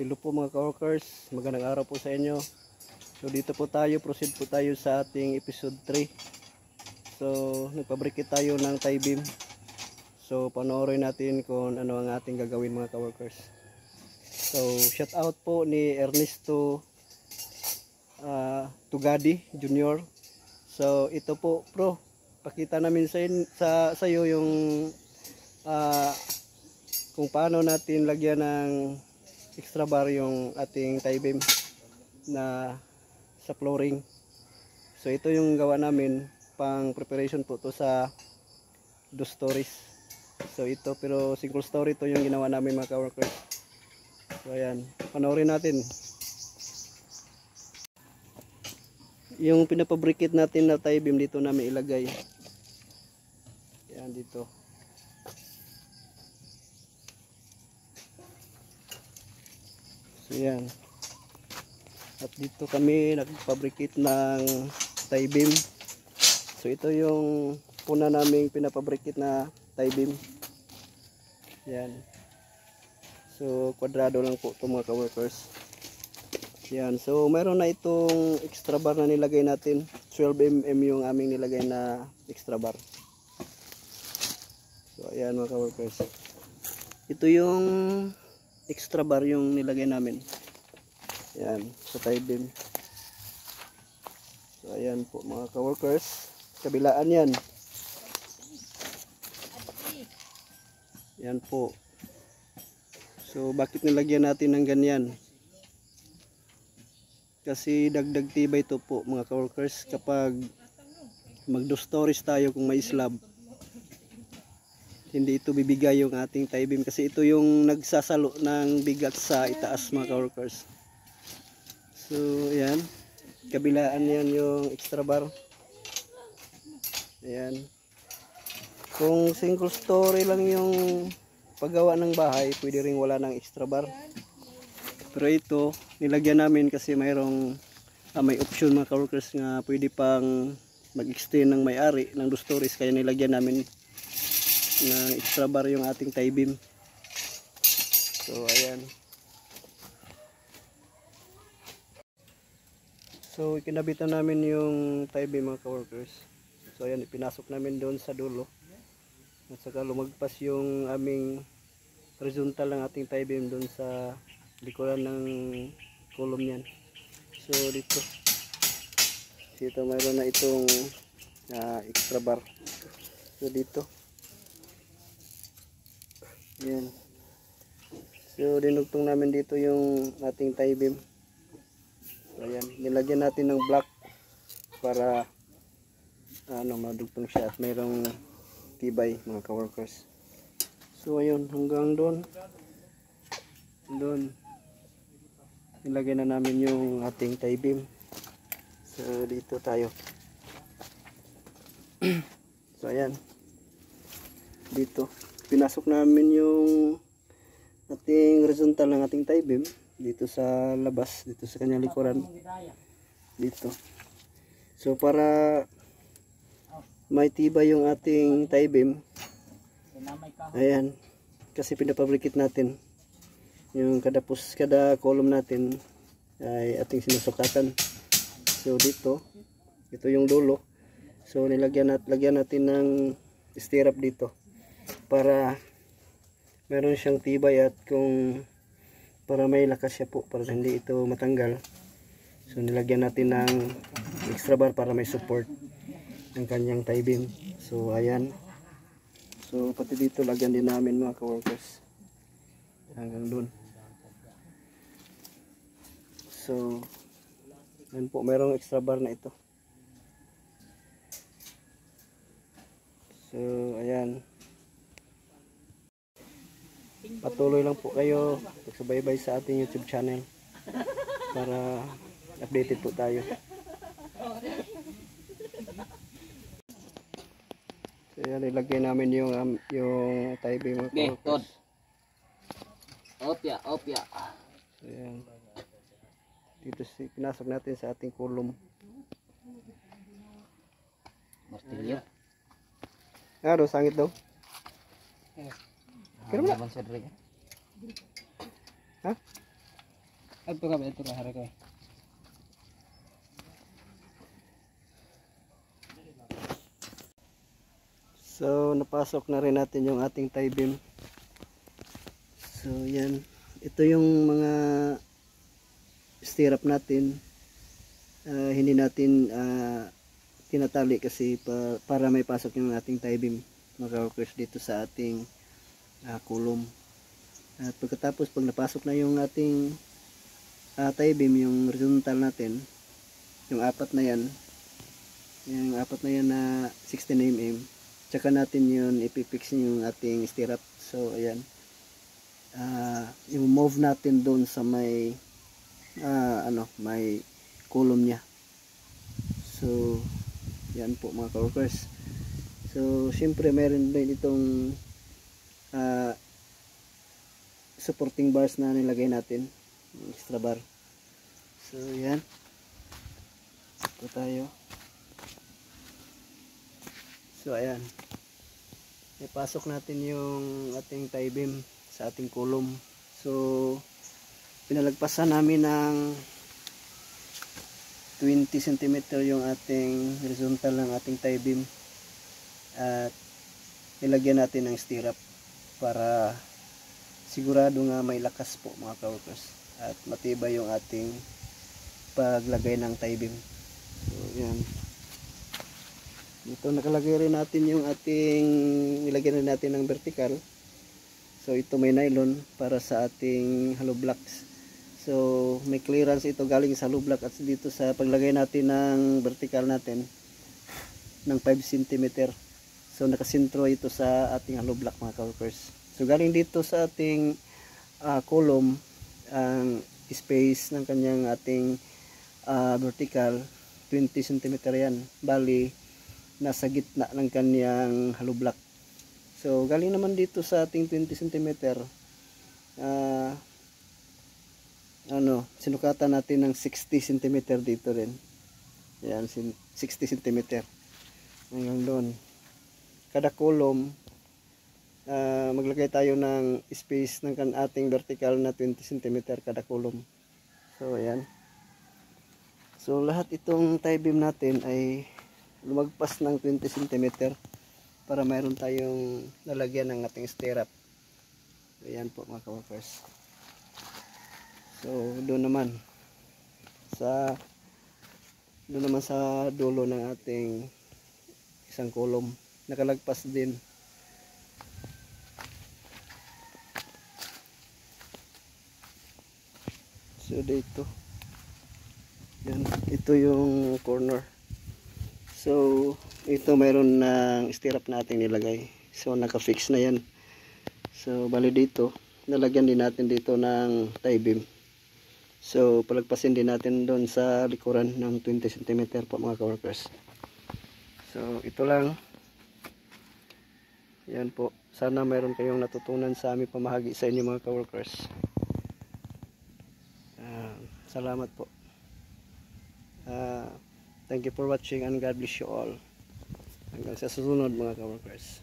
Hello po mga ka-workers, magandang araw po sa inyo. So dito po tayo, proceed po tayo sa ating episode 3. So nagpabrikit tayo ng tie beam. So panoorin natin kung ano ang ating gagawin mga ka-workers. So shout out po ni Ernesto Tugadi Jr. So ito po bro, pakita namin sa iyo yung kung paano natin lagyan ng extra bar yung ating tie beam na sa flooring. So ito yung gawa namin, pang preparation po to sa 2 stories. So ito, pero single story to yung ginawa namin mga ka-workers. So ayan, panoorin natin yung pinapabrikit natin na tie beam. Dito namin ilagay yan dito. So yan, at dito kami nagpabrikit ng tie beam. So ito yung puna naming pinapabrikit na tie beam. Yan, so kwadrado lang po ito mga ka-workers. Yan, so mayroon na itong extra bar na nilagay natin. 12mm yung aming nilagay na extra bar. So ayan mga ka-workers, ito yung extra bar yung nilagay namin. Yan, sa tie beam. So ayan po mga ka-workers, kabilaan yan. Yan po. So bakit nilagyan natin ng ganyan? Kasi dagdag tibay ito po mga ka-workers kapag mag 2 stories tayo kung may slab. Hindi ito bibigay yung ating tie beam kasi ito yung nagsasalo ng bigat sa itaas mga ka-workers. So ayan, kabilaan yan yung extra bar. Ayan, kung single story lang yung paggawa ng bahay, pwede rin wala ng extra bar. Pero ito nilagyan namin kasi mayroong may option mga ka-workers nga pwede pang mag-extend ng may-ari ng 2 stories, kaya nilagyan namin ng extra bar yung ating tie beam. So ayan, so ikinabitan namin yung tie beam mga ka-workers. So ayan, ipinasok namin doon sa dulo at saka lumagpas yung aming horizontal ng ating tie beam doon sa likuran ng column yan. So dito mayroon na itong extra bar. So dito yan, so dinugtong namin dito yung ating tie beam. So ayan, nilagyan natin ng block para madugtong siya at mayroong tibay mga ka-workers. So ayun, hanggang doon nilagay na namin yung ating tie beam. So dito tayo. So ayan, dito pinasok namin yung ating horizontal ng ating tie beam dito sa labas, dito sa kanyang likuran dito. So para may tibay yung ating tie beam, ayan, kasi pinapabrikit natin yung kada column natin ay ating sinusukatan. So dito, ito yung dulo. So lagyan natin ng stirrup dito para meron siyang tibay at para may lakas siya po, para hindi ito matanggal. So nilagyan natin ng extra bar para may support ng kanyang tie beam. So ayan, so pati dito lagyan din namin mga ka-workers hanggang doon. So ayan po, mayroong extra bar na ito. So ayan, patuloy lang po kayo magsubaybay sa ating YouTube channel para updated po tayo. So ayan, ilagay namin yung tie beam mga ka-workers. Opya. So ayan, dito pinasok natin sa ating column. Martilyo. Sangit daw. Kira mo na. Ha? Ito ka, hari ko. So napasok na rin natin yung ating tie beam. So yan, ito yung mga stirrup natin. Hindi natin tinatali kasi para may pasok yung ating tie beam, mga workers, dito sa ating kulom. At pagkatapos, pag napasok na yung ating tie beam, yung horizontal natin, yung apat na yan na 16 mm, tsaka natin yun ipipix yung ating stirrup. So ayan, i-move natin doon sa may may kulom niya. So yan po mga ka-workers. So syempre meron din itong supporting bars na nilagay natin, extra bar. So yan, ito tayo. So ayan, ipasok natin yung ating tie beam sa ating kulom. So pinalagpasan namin ng 20 cm yung ating horizontal ng ating tie beam, at nilagyan natin ng stirrup para sigurado nga may lakas po mga ka-workers, at matibay yung ating paglagay ng tie beam. So yan, dito nakalagay rin natin yung ating, nilagyan rin natin ng vertical. So ito may nylon para sa ating hollow blocks. So may clearance ito galing sa hollow block, at dito sa paglagay natin ng vertical natin ng 5 cm. So nakasentro ito sa ating hollow block mga ka-workers. So galing dito sa ating column, ang space ng kanyang ating vertical 20 cm yan. Bali nasa gitna ng kanyang hollow block. So galing naman dito sa ating 20 cm, sinukatan natin ng 60 cm dito rin. Yan, 60 cm hanggang doon. Kada column, maglagay tayo ng space ng ating vertical na 20 cm kada column. So ayan. So lahat itong tie beam natin ay lumagpas ng 20 cm para mayroon tayong lalagyan ng ating stirrup. Ayan po mga ka-workers. So doon naman sa dulo ng ating isang kolom, nakalagpas din. So dito, yan, ito yung corner. So ito mayroon ng stirrup natin nilagay. So naka-fix na yan. So bali dito, nalagyan din natin dito ng tie beam. So palagpasin din natin doon sa likuran ng 20 cm po mga ka-workers. So ito lang. Yan po. Sana mayroon kayong natutunan sa aming pamahagi sa inyo mga ka-workers. Salamat po. Thank you for watching, and God bless you all. Hanggang sa susunod mga ka-workers.